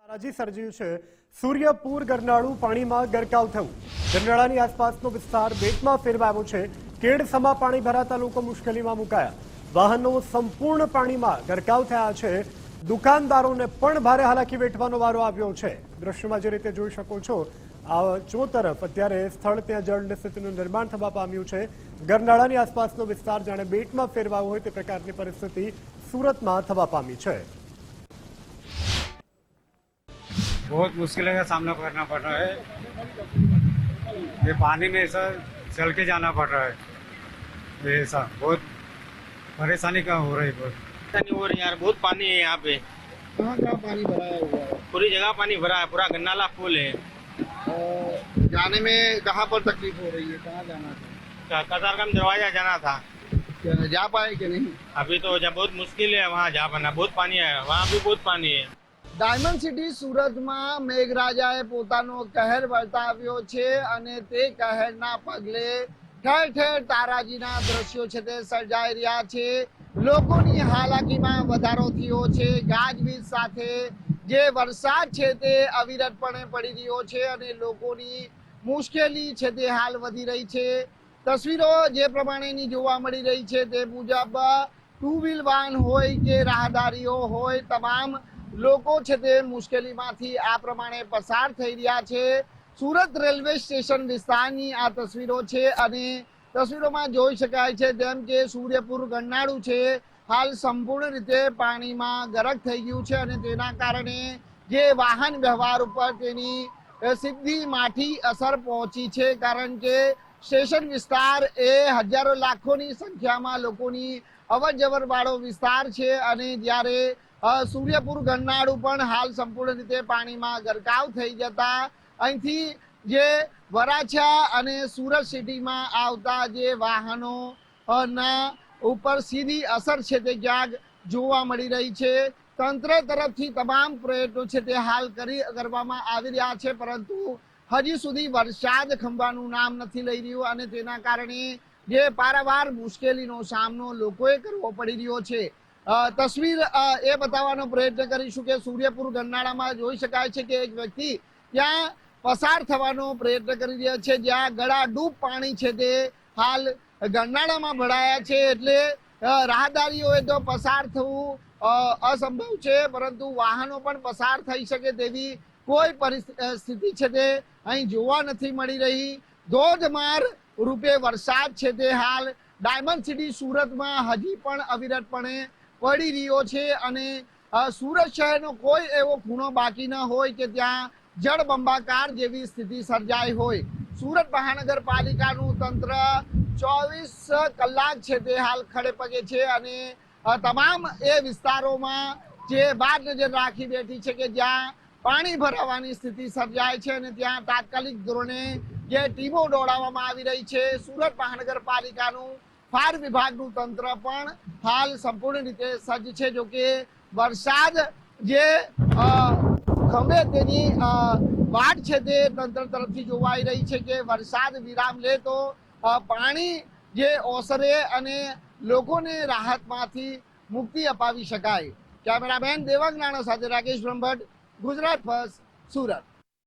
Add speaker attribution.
Speaker 1: તારાજી સર્જ્યું છે। સૂર્યપુર ગરનાળું પાણીમાં ગરકાવ થયું। ગરનાળાની આસપાસનો વિસ્તાર બેટમાં ફેરવાયો છે। કેડસમાં પાણી ભરાતા લોકો મુશ્કેલીમાં મુકાયા। વાહનો સંપૂર્ણ પાણીમાં ગરકાવ થયા છે। દુકાનદારોને પણ ભારે હાલાકી વેઠવાનો વારો આવ્યો છે। દ્રશ્યમાં જે રીતે જોઈ શકો છો, આ ચોતરફ અત્યારે સ્થળ ત્યાં જળની સ્થિતિનું નિર્માણ થવા પામ્યું છે। ગરનાળાની આસપાસનો વિસ્તાર જાણે બેટમાં ફેરવાયો હોય તે પ્રકારની પરિસ્થિતિ સુરતમાં થવા પામી છે।
Speaker 2: बहुत मुश्किलों का सामना करना पड़ रहा है। ये पानी में ऐसा चल के जाना पड़ रहा है। ये ऐसा बहुत परेशानी का हो रही है। बहुत
Speaker 3: नहीं हो रही यार, बहुत पानी है यहाँ पे।
Speaker 4: कहाँ कहाँ पानी भराया हुआ है?
Speaker 3: पूरी जगह पानी भरा है, पूरा गन्नाला फुल है।
Speaker 4: जाने में कहाँ पर तकलीफ हो रही है? कहाँ जाना था?
Speaker 3: कतारगाम दरवाजा जाना था।
Speaker 4: क्या जा पाए कि नहीं?
Speaker 3: अभी तो जब बहुत मुश्किल है वहाँ जा पाना, बहुत पानी है, वहाँ भी बहुत पानी है।
Speaker 4: ડાયમંડ સિટી સુરતમાં મેઘરાજાએ પોતાનો કહેર વર્તાવ્યો છે અને તે કહેરના પગલે ઠેર ઠેર તારાજીના દ્રશ્યો છે તે સર્જાઈ રહ્યા છે। લોકોની હાલાકીમાં વધારો થયો છે। ગાજવીજ સાથે જે વરસાદ છે તે અવિરતપણે પડી રહ્યો છે અને લોકોની મુશ્કેલી છે તે હાલ વધી રહી છે। તસવીરો જે પ્રમાણેની જોવા મળી રહી છે તે મુજબ ટુ વ્હીલ વાહન હોય કે રાહદારીઓ હોય, તમામ લોકો છે તે મુશ્કેલીમાંથી આ પ્રમાણે પસાર થઈ રહ્યા છે। સુરત રેલવે સ્ટેશન વિસ્તારની આ તસવીરો છે અને તસવીરોમાં જોઈ શકાય છે તેમ કે સૂર્યપુર ગરનાળું છે હાલ સંપૂર્ણ રીતે પાણીમાં ગરક થઈ ગયું છે અને તેના કારણે જે વાહન વ્યવહાર ઉપર તેની સીધી માઠી અસર પહોંચી છે। કારણ કે સ્ટેશન વિસ્તાર એ હજારો લાખોની સંખ્યામાં લોકોની અવર જવર વાળો વિસ્તાર છે અને જ્યારે સૂર્યપુર ગરનાળું પણ હાલ સંપૂર્ણ રીતે પાણીમાં ગરકાવ થઈ જતા અહીંથી જે વરાછા અને સુરત સિટીમાં આવતા જે વાહનો ના ઉપર સીધી અસર છે તે ક્યાંક જોવા મળી રહી છે। તંત્ર તરફથી તમામ પ્રયત્નો છે તે હાલ કરવામાં આવી રહ્યા છે, પરંતુ હજી સુધી વરસાદ ખંભાનું નામ નથી લઈ રહ્યું અને તેના કારણે જે પારાવાર મુશ્કેલીનો સામનો લોકોએ કરવો પડી રહ્યો છે। તસવીર એ બતાવવાનો પ્રયત્ન કરીશું કે સૂર્યપુર ગરનાળામાં જોઈ શકાય છે કે એક વ્યક્તિ ત્યાં પસાર થવાનો પ્રયત્ન કરી રહ્યા છે, જ્યાં ગળા ડૂબ પાણી છે તે હાલ ગરનાળામાં ભરાયા છે। એટલે રાહદારીઓએ તો પસાર થવું અસંભવ છે, પરંતુ વાહનો પણ પસાર થઈ શકે તેવી કોઈ પરિસ્થિતિ છે તે અહીં જોવા નથી મળી રહી। ધોધમાર રૂપે વરસાદ છે તે હાલ ડાયમંડ સિટી સુરતમાં હજી પણ અવિરતપણે પડી રહ્યો છે અને સુરત શહેરનો કોઈ એવો ખૂણો બાકી ન હોય કે ત્યાં જળબંબાકાર જેવી સ્થિતિ સર્જાઈ હોય। સુરત મહાનગરપાલિકાનું તંત્ર 24 કલાક છે તે હાલ ખડે પગે છે અને તમામ એ વિસ્તારોમાં જે બાદ નજર રાખી બેઠી છે કે જ્યાં પાણી ભરાવાની સ્થિતિ સર્જાય છે અને ત્યાં તાત્કાલિક ધોરણે જે ટીમો દોડાવવામાં આવી રહી છે। સુરત મહાનગરપાલિકાનું ફાયર વિભાગનું તંત્ર પણ હાલ સંપૂર્ણ રીતે સજ્જ છે। જો કે વરસાદ જે ખમે તેની વાટ છે તે તંત્ર તરફથી જોવાઈ રહી છે કે વરસાદ વિરામ લે તો પાણી જે ઓસરે અને લોકોને રાહતમાંથી મુક્તિ અપાવી શકાય। કેમેરામેન દેવાંગ નાણા સાથે રાકેશ બ્રહ્મભટ્ટ, ગુજરાત ફર્સ્ટ, સુરત।